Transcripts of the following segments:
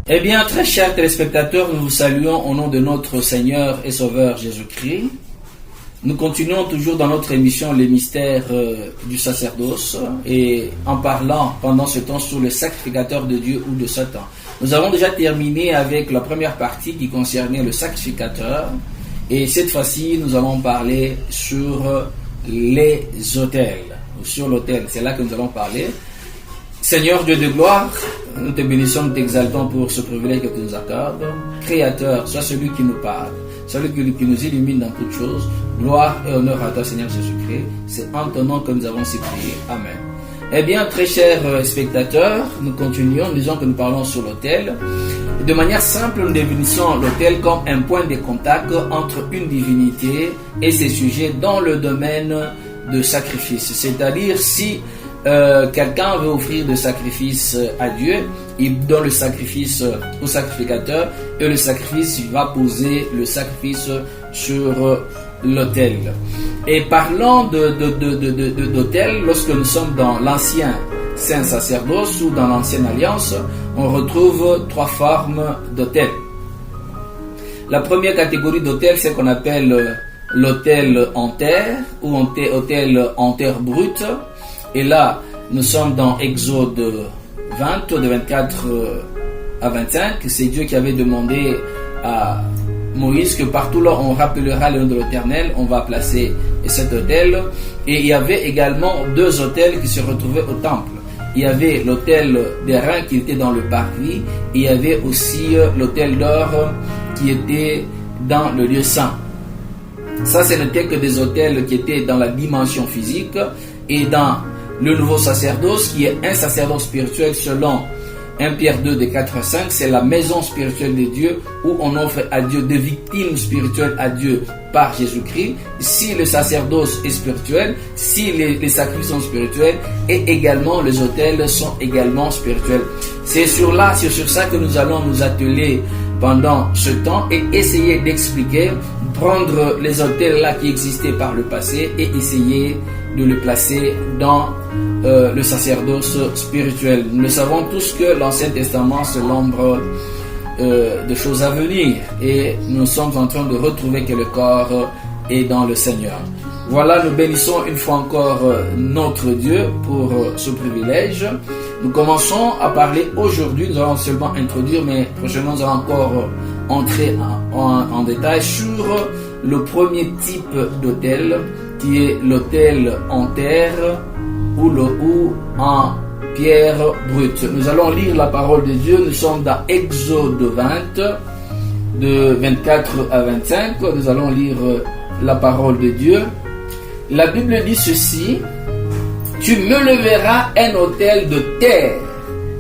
Eh bien, très chers téléspectateurs, nous vous saluons au nom de notre Seigneur et Sauveur Jésus-Christ. Nous continuons toujours dans notre émission Les mystères du sacerdoce et en parlant pendant ce temps sur le sacrificateur de Dieu ou de Satan. Nous avons déjà terminé avec la première partie qui concernait le sacrificateur et cette fois-ci nous allons parler sur les autels, ou sur l'autel, c'est là que nous allons parler. Seigneur Dieu de gloire, nous te bénissons, nous t'exaltons pour ce privilège que tu nous accordes. Créateur, sois celui qui nous parle, celui qui nous illumine dans toutes choses. Gloire et honneur à toi, Seigneur Jésus-Christ. C'est en ton nom que nous avons si prié. Amen. Eh bien, très chers spectateurs, nous continuons, disons que nous parlons sur l'autel. De manière simple, nous définissons l'autel comme un point de contact entre une divinité et ses sujets dans le domaine de sacrifice. C'est-à-dire, si quelqu'un veut offrir de sacrifice à Dieu, il donne le sacrifice au sacrificateur et le sacrifice va poser le sacrifice sur l'autel. Et parlant d'autel, lorsque nous sommes dans l'ancien saint sacerdoce ou dans l'ancienne alliance, on retrouve trois formes d'autel. La première catégorie d'autel, c'est qu'on appelle l'autel en terre ou autel en terre brute. Et là, nous sommes dans Exode 20, de 24 à 25. C'est Dieu qui avait demandé à Moïse que partout là on rappellera le nom de l'Éternel, on va placer cet autel. Et il y avait également deux autels qui se retrouvaient au temple. Il y avait l'autel d'airain qui était dans le parvis, et il y avait aussi l'autel d'or qui était dans le lieu saint. Ça, ce n'était que des autels qui étaient dans la dimension physique. Et dans le nouveau sacerdoce, qui est un sacerdoce spirituel selon 1 Pierre 2 de 4 à 5, c'est la maison spirituelle de Dieu où on offre à Dieu des victimes spirituelles à Dieu par Jésus-Christ. Si le sacerdoce est spirituel, si les sacrifices sont spirituels, et également les autels sont également spirituels. C'est sur ça que nous allons nous atteler pendant ce temps et essayer d'expliquer, prendre les autels là qui existaient par le passé et essayer de le placer dans le sacerdoce spirituel. Nous savons tous que l'Ancien Testament c'est l'ombre de choses à venir et nous sommes en train de retrouver que le corps est dans le Seigneur. Voilà, nous bénissons une fois encore notre Dieu pour ce privilège. Nous commençons à parler aujourd'hui, nous allons seulement introduire, mais prochainement nous allons encore entrer en détail sur le premier type d'autel, qui est l'autel en terre ou en pierre brute. Nous allons lire la parole de Dieu. Nous sommes dans Exode 20, de 24 à 25. Nous allons lire la parole de Dieu. La Bible dit ceci: tu me leveras un autel de terre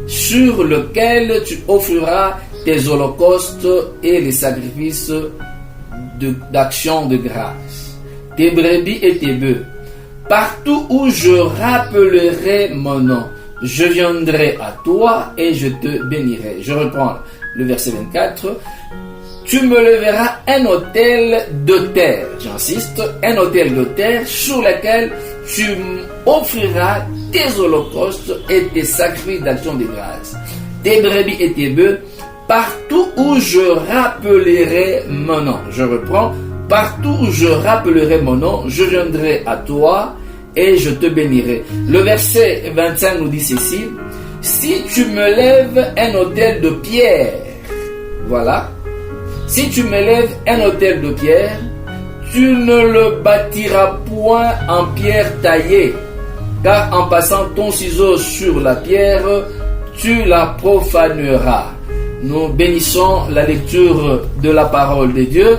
sur lequel tu offriras tes holocaustes et les sacrifices d'action de grâce, tes brebis et tes bœufs. Partout où je rappellerai mon nom, je viendrai à toi et je te bénirai. Je reprends le verset 24. Tu me leveras un autel de terre, j'insiste, un autel de terre sur lequel tu offriras tes holocaustes et tes sacrifices d'action de grâce, tes brebis et tes bœufs, partout où je rappellerai mon nom. Je reprends. Partout où je rappellerai mon nom, je viendrai à toi et je te bénirai. Le verset 25 nous dit ceci: si tu me lèves un autel de pierre, voilà, si tu me lèves un autel de pierre, tu ne le bâtiras point en pierre taillée, car en passant ton ciseau sur la pierre, tu la profaneras. Nous bénissons la lecture de la parole de Dieu.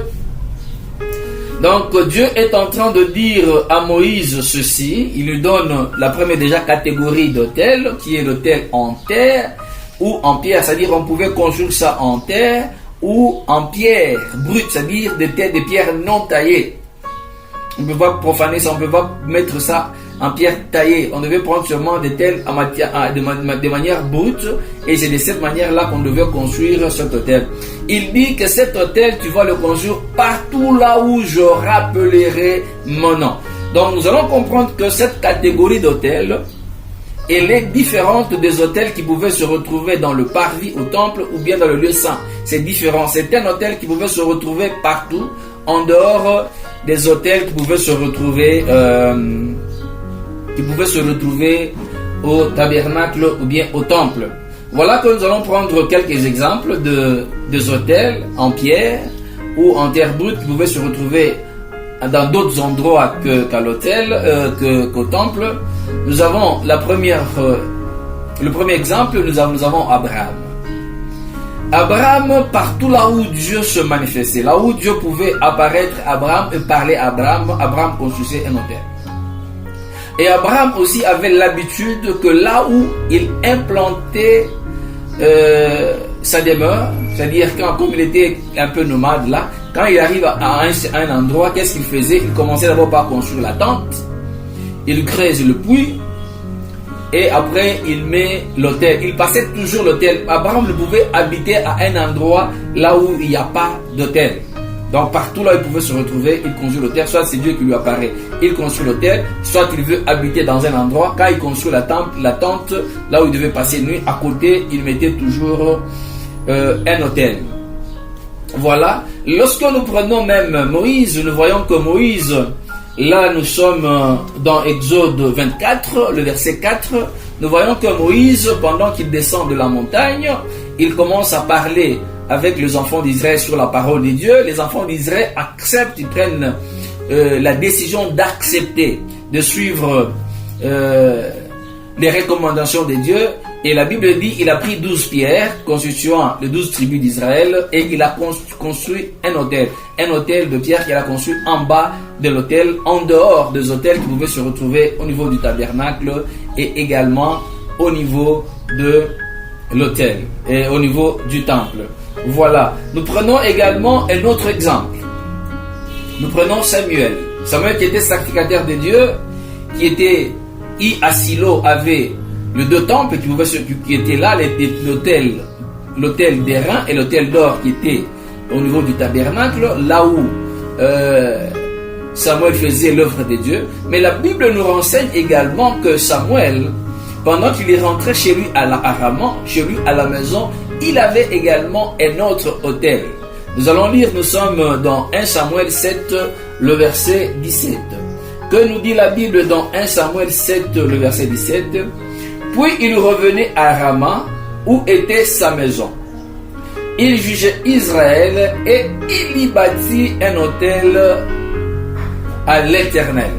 Donc Dieu est en train de dire à Moïse ceci. Il lui donne la première déjà catégorie d'autel, qui est l'autel en terre ou en pierre, c'est-à-dire on pouvait construire ça en terre ou en pierre brute, c'est-à-dire des pierres non taillées. On ne peut pas profaner ça, on ne peut pas mettre ça en pierre taillée. On devait prendre seulement des tels de manière brute, et c'est de cette manière-là qu'on devait construire cet autel. Il dit que cet autel, tu vas le construire partout là où je rappellerai mon nom. Donc nous allons comprendre que cette catégorie d'autel elle est différente des autels qui pouvaient se retrouver dans le parvis au temple ou bien dans le lieu saint. C'est différent. C'est un autel qui pouvait se retrouver partout, en dehors des autels qui pouvaient se retrouver, au tabernacle ou bien au temple. Voilà que nous allons prendre quelques exemples des autels en pierre ou en terre brute qui pouvaient se retrouver dans d'autres endroits qu'à l'autel, qu'au temple. Nous avons le premier exemple, nous avons Abraham. Abraham, partout là où Dieu se manifestait, là où Dieu pouvait apparaître à Abraham et parler à Abraham, Abraham construisait un autel. Et Abraham aussi avait l'habitude que là où il implantait sa demeure, c'est-à-dire comme il était un peu nomade là, quand il arrive à un endroit, qu'est-ce qu'il faisait? Il commençait d'abord par construire la tente, il creuse le puits, et après il met l'autel. Il passait toujours l'autel. Abraham ne pouvait habiter à un endroit là où il n'y a pas d'autel. Donc partout là il pouvait se retrouver, il construit l'autel. Soit c'est Dieu qui lui apparaît, il construit l'autel. Soit il veut habiter dans un endroit. Quand il construit la tente là où il devait passer une nuit, à côté il mettait toujours un autel. Voilà. Lorsque nous prenons même Moïse, nous voyons que Moïse, là nous sommes dans Exode 24, le verset 4, nous voyons que Moïse, pendant qu'il descend de la montagne, il commence à parler avec les enfants d'Israël sur la parole de Dieu. Les enfants d'Israël acceptent, ils prennent la décision d'accepter, de suivre les recommandations de Dieu. Et la Bible dit, il a pris 12 pierres constituant les 12 tribus d'Israël et il a construit un autel de pierre qu'il a construit en bas de l'autel, en dehors des autels qui pouvaient se retrouver au niveau du tabernacle et également au niveau de l'autel et au niveau du temple. Voilà. Nous prenons également un autre exemple. Nous prenons Samuel. Samuel qui était sacrificateur de Dieu, qui était à Silo, avait les deux temples qui étaient là, l'autel d'airain et l'autel d'or qui était au niveau du tabernacle, là où Samuel faisait l'œuvre de Dieu. Mais la Bible nous renseigne également que Samuel, pendant qu'il est rentré chez lui à Rama, chez lui à la maison, il avait également un autre autel. Nous allons lire, nous sommes dans 1 Samuel 7, le verset 17. Que nous dit la Bible dans 1 Samuel 7, le verset 17? Puis il revenait à Rama, où était sa maison. Il jugeait Israël et il y bâtit un autel à l'Éternel.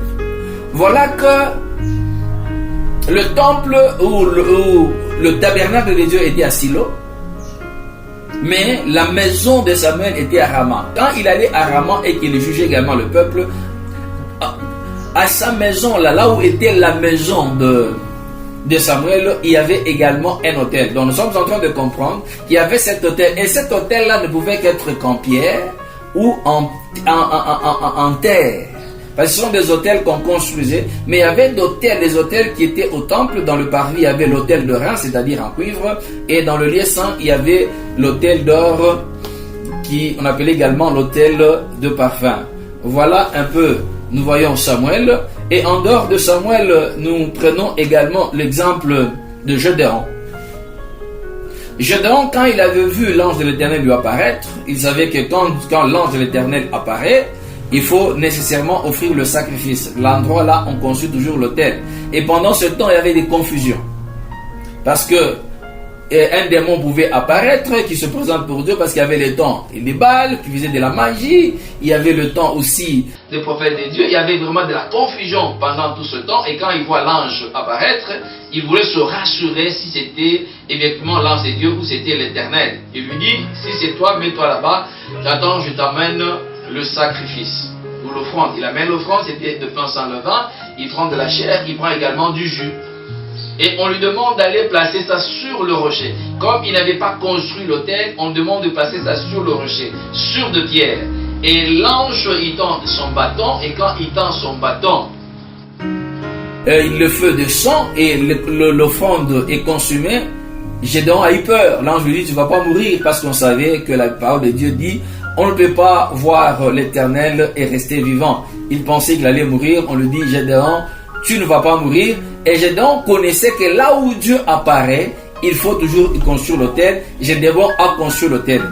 Voilà que le temple ou le tabernacle de Dieu était à Silo, mais la maison de Samuel était à Rama. Quand il allait à Rama et qu'il jugeait également le peuple, à sa maison, là où était la maison de Samuel, il y avait également un autel. Donc nous sommes en train de comprendre qu'il y avait cet autel. Et cet autel-là ne pouvait qu'être qu'en pierre ou en terre. Parce que ce sont des autels qu'on construisait. Mais il y avait des autels qui étaient au temple. Dans le parvis, il y avait l'autel de rein, c'est-à-dire en cuivre. Et dans le lieu saint, il y avait l'autel d'or, qu'on appelait également l'autel de parfum. Voilà un peu, nous voyons Samuel. Et en dehors de Samuel, nous prenons également l'exemple de Gédéon. Gédéon, quand il avait vu l'ange de l'Éternel lui apparaître, il savait que quand l'ange de l'Éternel apparaît, il faut nécessairement offrir le sacrifice. L'endroit là, on construit toujours l'autel. Et pendant ce temps, il y avait des confusions. Parce que un démon pouvait apparaître qui se présente pour Dieu parce qu'il y avait le temps des Baals qui faisaient de la magie, il y avait le temps aussi des prophètes de Dieu, il y avait vraiment de la confusion pendant tout ce temps. Et quand il voit l'ange apparaître, il voulait se rassurer si c'était effectivement l'ange de Dieu ou c'était l'Éternel. Il lui dit, si c'est toi, mets-toi là-bas, j'attends, je t'amène le sacrifice ou l'offrande. Il amène l'offrande, c'était de pain sans levain, il prend de la chair, il prend également du jus. Et on lui demande d'aller placer ça sur le rocher. Comme il n'avait pas construit l'autel, on demande de placer ça sur le rocher, sur de pierre. Et l'ange, il tend son bâton, et quand il tend son bâton, le feu descend et l'offrande est consumée. Gédéon a eu peur. L'ange lui dit, tu ne vas pas mourir, parce qu'on savait que la parole de Dieu dit, on ne peut pas voir l'Éternel et rester vivant. Il pensait qu'il allait mourir. On lui dit, Gédéon, tu ne vas pas mourir. Et Gédéon connaissait que là où Dieu apparaît, il faut toujours y construire l'autel. Gédéon a construit l'autel.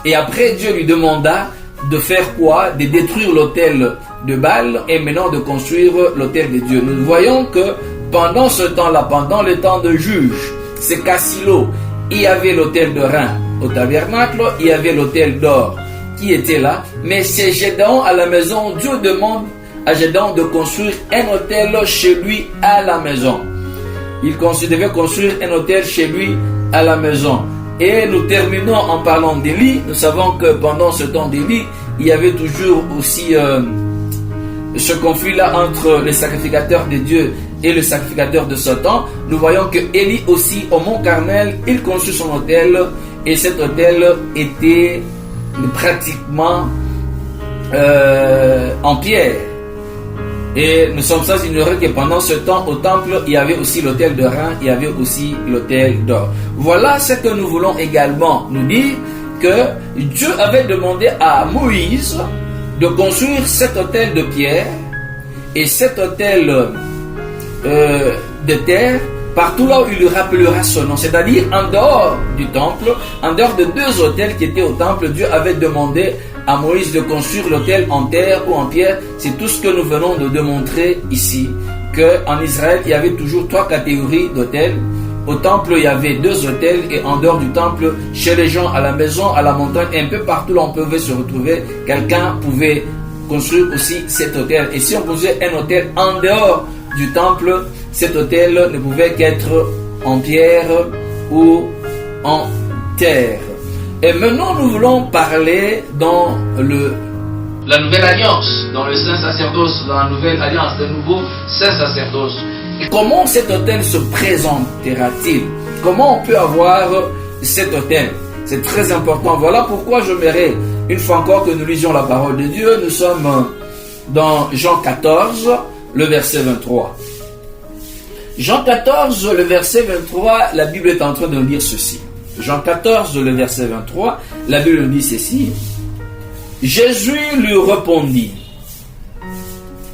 Et après, Dieu lui demanda de faire quoi? De détruire l'autel de Baal et maintenant de construire l'autel de Dieu. Nous voyons que pendant ce temps-là, pendant le temps de juge, c'est qu'à Silo, il y avait l'autel de Rein au tabernacle, il y avait l'autel d'or qui était là, mais c'est Gédéon à la maison. Dieu demande à Gédéon de construire un autel chez lui à la maison. Il devait construire un autel chez lui à la maison. Et nous terminons en parlant d'Élie. Nous savons que pendant ce temps d'Élie, il y avait toujours aussi ce conflit-là entre les sacrificateurs de Dieu et le sacrificateur de Satan. Nous voyons que Élie aussi, au mont Carmel, il construit son autel. Et cet autel était pratiquement en pierre. Et nous sommes sans ignorer que pendant ce temps, au temple, il y avait aussi l'autel de Rein, il y avait aussi l'autel d'or. Voilà ce que nous voulons également nous dire, que Dieu avait demandé à Moïse de construire cet autel de pierre et cet autel de terre partout là où il lui rappellera son nom, c'est-à-dire en dehors du temple, en dehors de deux autels qui étaient au temple. Dieu avait demandé à Moïse de construire l'autel en terre ou en pierre. C'est tout ce que nous venons de démontrer ici, qu'en Israël, il y avait toujours trois catégories d'autels. Au temple, il y avait deux autels, et en dehors du temple, chez les gens, à la maison, à la montagne, un peu partout là on pouvait se retrouver, quelqu'un pouvait construire aussi cet autel. Et si on construisait un autel en dehors du temple, cet autel ne pouvait qu'être en pierre ou en terre. Et maintenant, nous voulons parler dans la nouvelle alliance, dans le saint sacerdoce, dans la nouvelle alliance, le nouveau saint sacerdoce. Et comment cet autel se présentera-t-il? Comment on peut avoir cet autel? C'est très important. Voilà pourquoi j'aimerais, une fois encore, que nous lisions la parole de Dieu. Nous sommes dans Jean 14, le verset 23. Jean 14, le verset 23, la Bible est en train de nous dire ceci. Jean 14, le verset 23, la Bible dit ceci. Jésus lui répondit,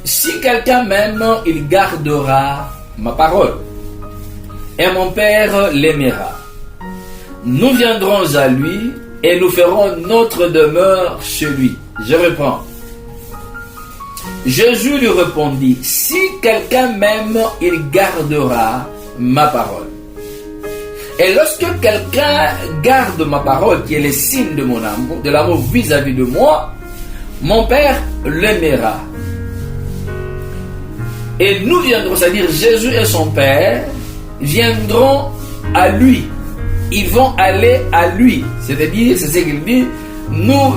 si quelqu'un m'aime, il gardera ma parole, et mon Père l'aimera. Nous viendrons à lui, et nous ferons notre demeure chez lui. Je reprends. Jésus lui répondit, si quelqu'un m'aime, il gardera ma parole. Et lorsque quelqu'un garde ma parole, qui est le signe de mon amour, de l'amour vis-à-vis de moi, mon Père l'aimera. Et nous viendrons, c'est-à-dire Jésus et son Père, viendront à lui. Ils vont aller à lui. C'est-à-dire, c'est ce qu'il dit, nous,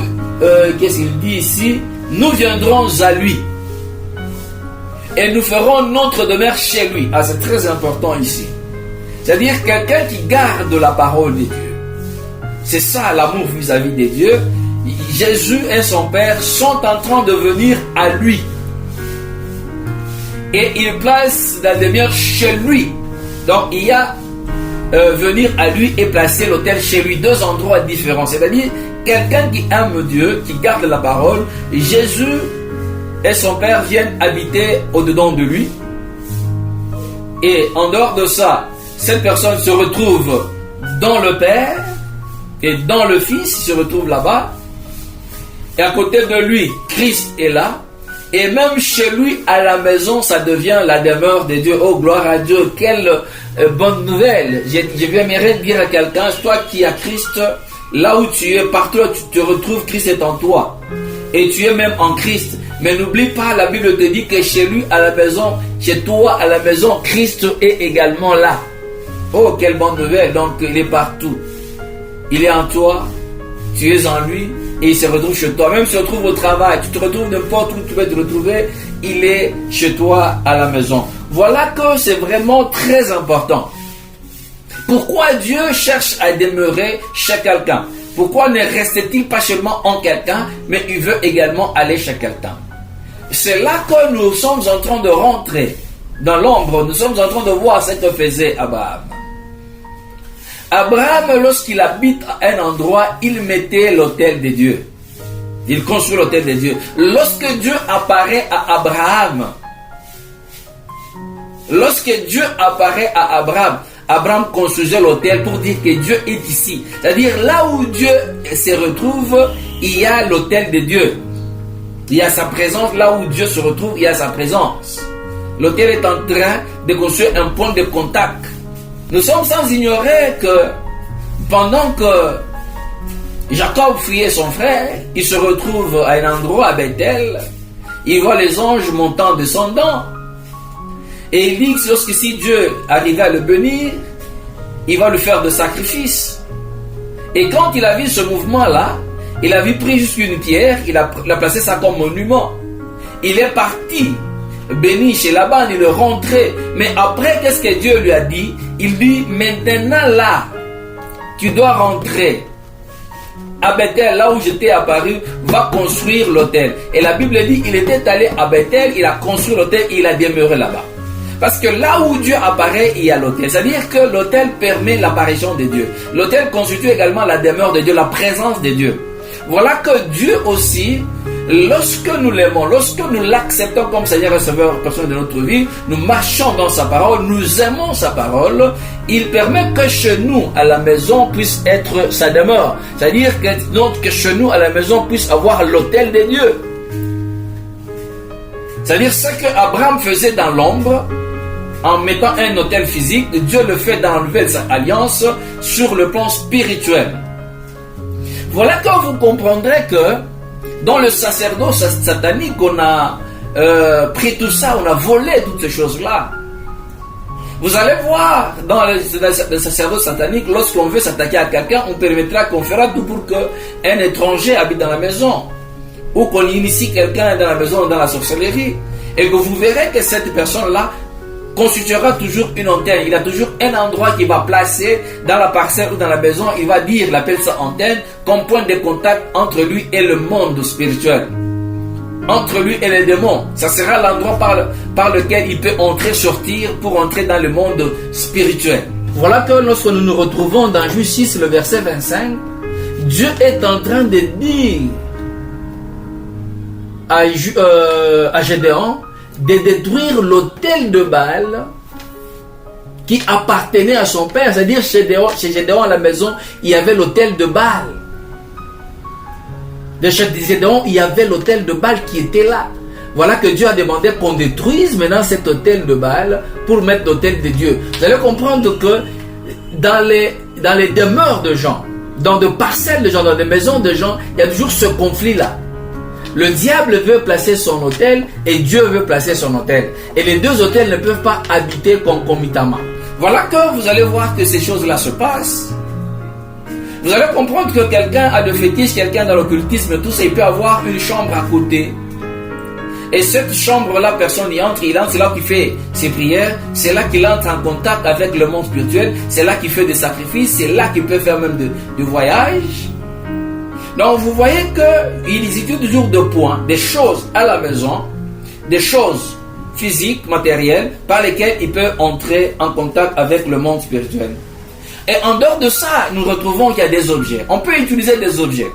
qu'est-ce qu'il dit ici? Nous viendrons à lui. Et nous ferons notre demeure chez lui. Ah, c'est très important ici. C'est-à-dire quelqu'un qui garde la parole de Dieu. C'est ça l'amour vis-à-vis de Dieu. Jésus et son Père sont en train de venir à lui. Et il place la demeure chez lui. Donc il y a venir à lui et placer l'autel chez lui. Deux endroits différents. C'est-à-dire quelqu'un qui aime Dieu, qui garde la parole. Jésus et son Père viennent habiter au-dedans de lui. Et en dehors de ça, cette personne se retrouve dans le Père et dans le Fils, il se retrouve là-bas. Et à côté de lui, Christ est là. Et même chez lui, à la maison, ça devient la demeure de Dieu. Oh, gloire à Dieu, quelle bonne nouvelle. Je aimerais dire à quelqu'un, toi qui as Christ, là où tu es, partout là tu te retrouves, Christ est en toi. Et tu es même en Christ. Mais n'oublie pas, la Bible te dit que chez lui, à la maison, chez toi, à la maison, Christ est également là. Oh, quelle bonne nouvelle. Donc, il est partout. Il est en toi, tu es en lui, et il se retrouve chez toi. Même si tu te retrouves au travail, tu te retrouves n'importe où tu peux te retrouver, il est chez toi à la maison. Voilà que c'est vraiment très important. Pourquoi Dieu cherche à demeurer chez quelqu'un? Pourquoi ne reste-t-il pas seulement en quelqu'un, mais il veut également aller chez quelqu'un? C'est là que nous sommes en train de rentrer dans l'ombre. Nous sommes en train de voir ce que faisait Abraham. Abraham, lorsqu'il habite à un endroit, il mettait l'autel de Dieu. Il construit l'autel de Dieu. Lorsque Dieu apparaît à Abraham, lorsque Dieu apparaît à Abraham, Abraham construisait l'autel pour dire que Dieu est ici. C'est-à-dire là où Dieu se retrouve, il y a l'autel de Dieu. Il y a sa présence, là où Dieu se retrouve, il y a sa présence. L'autel est en train de construire un point de contact. Nous sommes sans ignorer que pendant que Jacob fuyait son frère, il se retrouve à un endroit à Bethel, il voit les anges montant, descendant, et il dit que lorsque si Dieu arrivait à le bénir, il va lui faire de sacrifices. Et quand il a vu ce mouvement-là, il a vu pris jusqu'une pierre, il a placé ça comme monument. Il est parti, béni chez Laban, il est rentré. Mais après, qu'est-ce que Dieu lui a dit? Il dit, maintenant là, tu dois rentrer à Bethel, là où je t'ai apparu, va construire l'autel. Et la Bible dit, il était allé à Bethel, il a construit l'autel et il a demeuré là-bas. Parce que là où Dieu apparaît, il y a l'autel. C'est-à-dire que l'autel permet l'apparition de Dieu. L'autel constitue également la demeure de Dieu, la présence de Dieu. Voilà que Dieu aussi, lorsque nous l'aimons, lorsque nous l'acceptons comme Seigneur et Sauveur personnel de notre vie, nous marchons dans sa parole, nous aimons sa parole, il permet que chez nous, à la maison, puisse être sa demeure. C'est-à-dire que chez nous, à la maison, puisse avoir l'autel de Dieu. C'est-à-dire ce que Abraham faisait dans l'ombre, en mettant un autel physique, Dieu le fait dans la nouvelle alliance sur le plan spirituel. Voilà que vous comprendrez que dans le sacerdoce satanique, on a pris tout ça, on a volé toutes ces choses-là. Vous allez voir, dans le sacerdoce satanique, lorsqu'on veut s'attaquer à quelqu'un, on permettra qu'on fera tout pour qu'un étranger habite dans la maison, ou qu'on initie quelqu'un dans la maison, dans la sorcellerie, et que vous verrez que cette personne-là constituera toujours une antenne. Il a toujours un endroit qu'il va placer dans la parcelle ou dans la maison. Il va dire, il appelle ça antenne, comme point de contact entre lui et le monde spirituel. Entre lui et les démons. Ça sera l'endroit par lequel il peut entrer, sortir pour entrer dans le monde spirituel. Voilà que lorsque nous nous retrouvons dans Juge 6, le verset 25, Dieu est en train de dire à Gédéon de détruire l'autel de Baal qui appartenait à son père. C'est-à-dire chez Gédéon à la maison, il y avait l'autel de Baal. De chez Gédéon, il y avait l'autel de Baal qui était là. Voilà que Dieu a demandé qu'on détruise maintenant cet autel de Baal pour mettre l'autel de Dieu. Vous allez comprendre que dans les demeures de gens, dans des parcelles de gens, dans des maisons de gens, il y a toujours ce conflit-là. Le diable veut placer son autel et Dieu veut placer son autel. Et les deux autels ne peuvent pas habiter concomitamment. Voilà que vous allez voir que ces choses-là se passent. Vous allez comprendre que quelqu'un a de fétiches, quelqu'un dans l'occultisme, tout ça, il peut avoir une chambre à côté. Et cette chambre-là, personne n'y entre. Il entre, c'est là qu'il fait ses prières. C'est là qu'il entre en contact avec le monde spirituel. C'est là qu'il fait des sacrifices. C'est là qu'il peut faire même de voyages. Donc vous voyez qu'il existe toujours deux points, des choses à la maison, des choses physiques, matérielles, par lesquelles il peut entrer en contact avec le monde spirituel. Et en dehors de ça, nous retrouvons qu'il y a des objets. On peut utiliser des objets.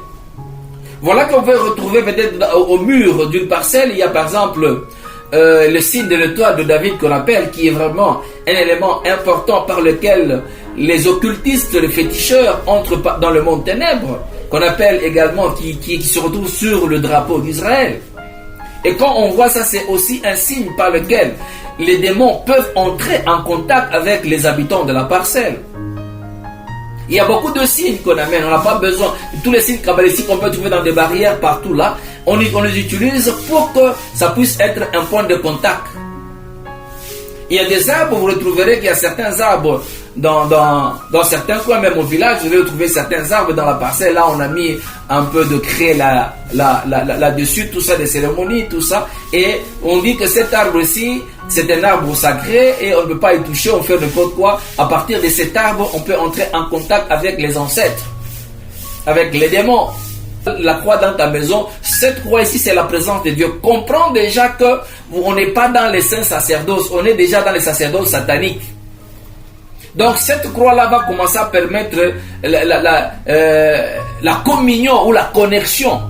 Voilà qu'on peut retrouver peut-être au mur d'une parcelle, il y a par exemple le signe de l'étoile de David qu'on appelle, qui est vraiment un élément important par lequel les occultistes, les féticheurs entrent dans le monde ténèbres, qu'on appelle également, qui se retrouve sur le drapeau d'Israël. Et quand on voit ça, c'est aussi un signe par lequel les démons peuvent entrer en contact avec les habitants de la parcelle. Il y a beaucoup de signes qu'on amène, on n'a pas besoin. Tous les signes kabbalistiques qu'on peut trouver dans des barrières partout là, on les utilise pour que ça puisse être un point de contact. Il y a des arbres, vous retrouverez qu'il y a certains arbres dans certains coins, même au village, vous allez retrouver certains arbres dans la parcelle. Là, on a mis un peu de craie là-dessus, tout ça, des cérémonies, tout ça. Et on dit que cet arbre-ci, c'est un arbre sacré et on ne peut pas y toucher, on fait n'importe quoi. À partir de cet arbre, on peut entrer en contact avec les ancêtres, avec les démons. La croix dans ta maison, cette croix ici, c'est la présence de Dieu. Comprends déjà que on n'est pas dans les saints sacerdoces, on est déjà dans les sacerdoces sataniques. Donc cette croix-là va commencer à permettre la communion ou la connexion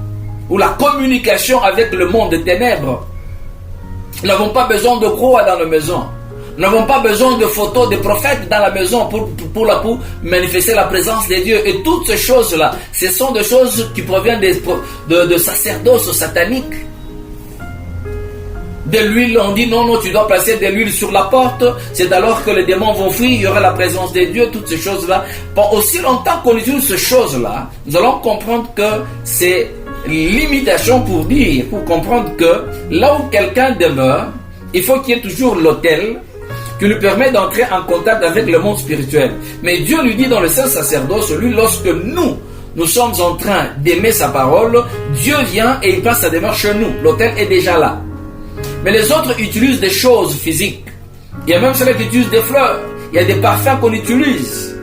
ou la communication avec le monde des ténèbres. Nous n'avons pas besoin de croix dans nos maisons. Nous n'avons pas besoin de photos de prophètes dans la maison pour manifester la présence de Dieu. Et toutes ces choses-là, ce sont des choses qui proviennent de sacerdoce satanique. De l'huile, on dit non, tu dois placer de l'huile sur la porte. C'est alors que les démons vont fuir, il y aura la présence de Dieu, toutes ces choses-là. Bon, aussi longtemps qu'on utilise ces choses-là, nous allons comprendre que c'est l'imitation pour comprendre que là où quelqu'un demeure, il faut qu'il y ait toujours l'autel qui lui permet d'entrer en contact avec le monde spirituel. Mais Dieu lui dit dans le Saint Sacerdoce, lui, lorsque nous sommes en train d'aimer sa parole, Dieu vient et il passe sa demeure chez nous. L'autel est déjà là. Mais les autres utilisent des choses physiques. Il y a même ceux qui utilisent des fleurs. Il y a des parfums qu'on utilise.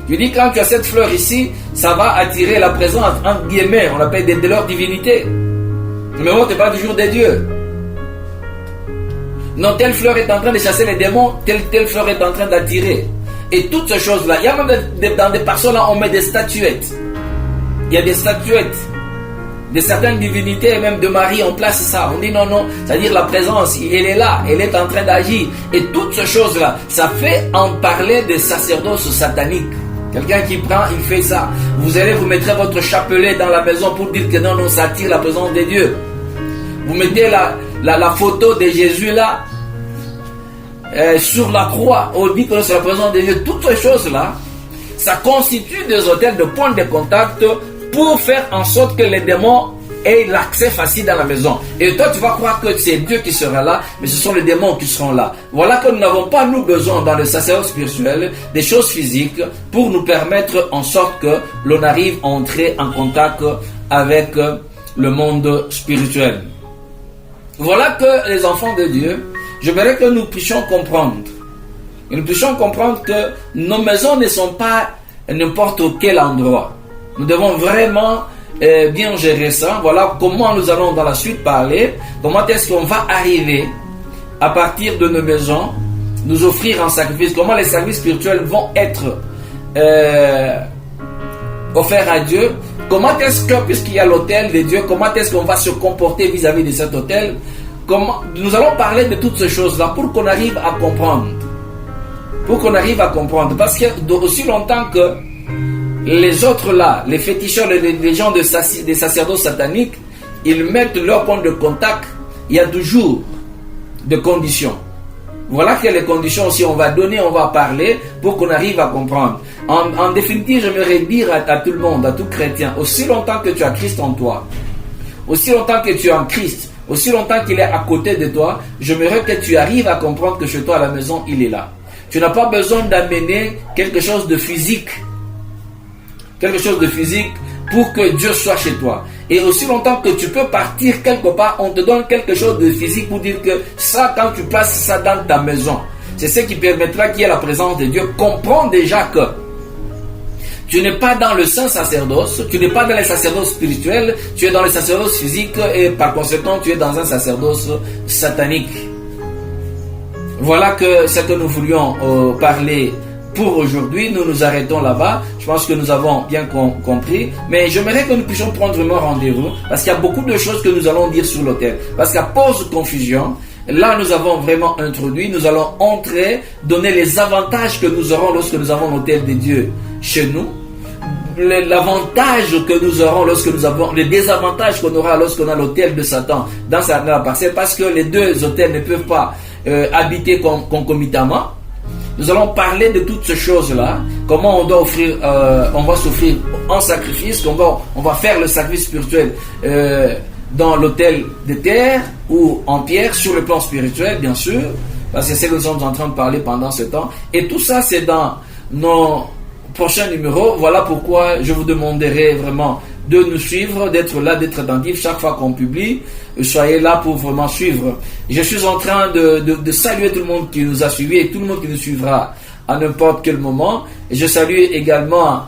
Je dis, quand tu as cette fleur ici, ça va attirer la présence, entre guillemets, on appelle de leur divinité. Mais on ne parle toujours des dieux. Non, telle fleur est en train de chasser les démons, telle fleur est en train d'attirer. Et toutes ces choses-là, il y a même dans des personnes là, on met des statuettes. Il y a des statuettes de certaines divinités, même de Marie, on place ça. On dit non, c'est-à-dire la présence, elle est là, elle est en train d'agir. Et toutes ces choses-là, ça fait en parler des sacerdoces sataniques. Quelqu'un qui prend, il fait ça. Vous mettrez votre chapelet dans la maison pour dire que non, ça attire la présence de Dieu. Vous mettez la photo de Jésus là, sur la croix, on dit que c'est la présence de Dieu. Toutes ces choses-là, ça constitue des hôtels de points de contact pour faire en sorte que les démons aient l'accès facile dans la maison. Et toi, tu vas croire que c'est Dieu qui sera là, mais ce sont les démons qui seront là. Voilà que nous n'avons pas, nous, besoin dans le sacerdoce spirituel des choses physiques pour nous permettre en sorte que l'on arrive à entrer en contact avec le monde spirituel. Voilà que les enfants de Dieu, je voudrais que nous puissions comprendre. Et nous puissions comprendre que nos maisons ne sont pas n'importe quel endroit. Nous devons vraiment bien gérer ça. Voilà comment nous allons dans la suite parler. Comment est-ce qu'on va arriver à partir de nos maisons, nous offrir un sacrifice. Comment les services spirituels vont être offerts à Dieu. Comment est-ce que, puisqu'il y a l'autel de Dieu, comment est-ce qu'on va se comporter vis-à-vis de cet autel. Nous allons parler de toutes ces choses-là pour qu'on arrive à comprendre. Parce que aussi longtemps que les autres là, les féticheurs, les gens des sacerdoces sataniques, ils mettent leur point de contact, il y a toujours des conditions. Voilà que les conditions aussi, on va parler pour qu'on arrive à comprendre. En définitive, j'aimerais dire à tout le monde, à tout chrétien, aussi longtemps que tu as Christ en toi, aussi longtemps que tu es en Christ, aussi longtemps qu'il est à côté de toi, j'aimerais que tu arrives à comprendre que chez toi à la maison, il est là. Tu n'as pas besoin d'amener quelque chose de physique pour que Dieu soit chez toi. Et aussi longtemps que tu peux partir quelque part, on te donne quelque chose de physique pour dire que ça, quand tu places ça dans ta maison, c'est ce qui permettra qu'il y ait la présence de Dieu. Comprends déjà que tu n'es pas dans le saint sacerdoce, tu n'es pas dans les sacerdoces spirituels, tu es dans les sacerdoces physiques et par conséquent tu es dans un sacerdoce satanique. Voilà que ce que nous voulions parler pour aujourd'hui. Nous nous arrêtons là-bas. Je pense que nous avons bien compris. Mais j'aimerais que nous puissions prendre vraiment rendez-vous parce qu'il y a beaucoup de choses que nous allons dire sur l'autel. Parce qu'à cause de confusion, là nous avons vraiment introduit, nous allons entrer, donner les avantages que nous aurons lorsque nous avons l'autel de Dieu chez nous. L'avantage que nous aurons lorsque nous avons, les désavantages qu'on aura lorsqu'on a l'autel de Satan dans la parcelle, parce que les deux autels ne peuvent pas habiter concomitamment. Nous allons parler de toutes ces choses-là, comment on doit offrir, on va s'offrir en sacrifice, on va faire le sacrifice spirituel dans l'autel de terre ou en pierre, sur le plan spirituel bien sûr, parce que c'est ce que nous sommes en train de parler pendant ce temps. Et tout ça c'est dans nos prochains numéros. Voilà pourquoi je vous demanderai vraiment de nous suivre, d'être là, d'être attentif chaque fois qu'on publie. Soyez là pour vraiment suivre. Je suis en train de saluer tout le monde qui nous a suivis et tout le monde qui nous suivra à n'importe quel moment. Et je salue également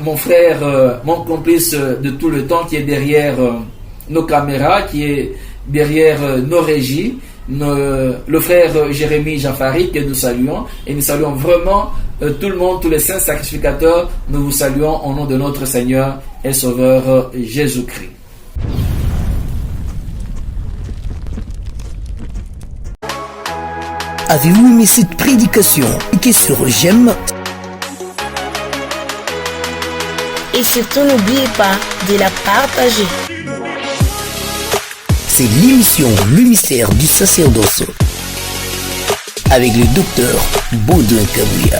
mon frère, mon complice de tout le temps qui est derrière nos caméras, qui est derrière nos régies, le frère Jérémie Jafari que nous saluons. Et nous saluons vraiment tout le monde, tous les saints sacrificateurs. Nous vous saluons au nom de notre Seigneur et Sauveur Jésus-Christ. Avez-vous aimé cette prédication? Cliquez sur j'aime. Et surtout, n'oubliez pas de la partager. C'est l'émission Le Mystère du Sacerdoce avec le docteur Baudouin Kabouya.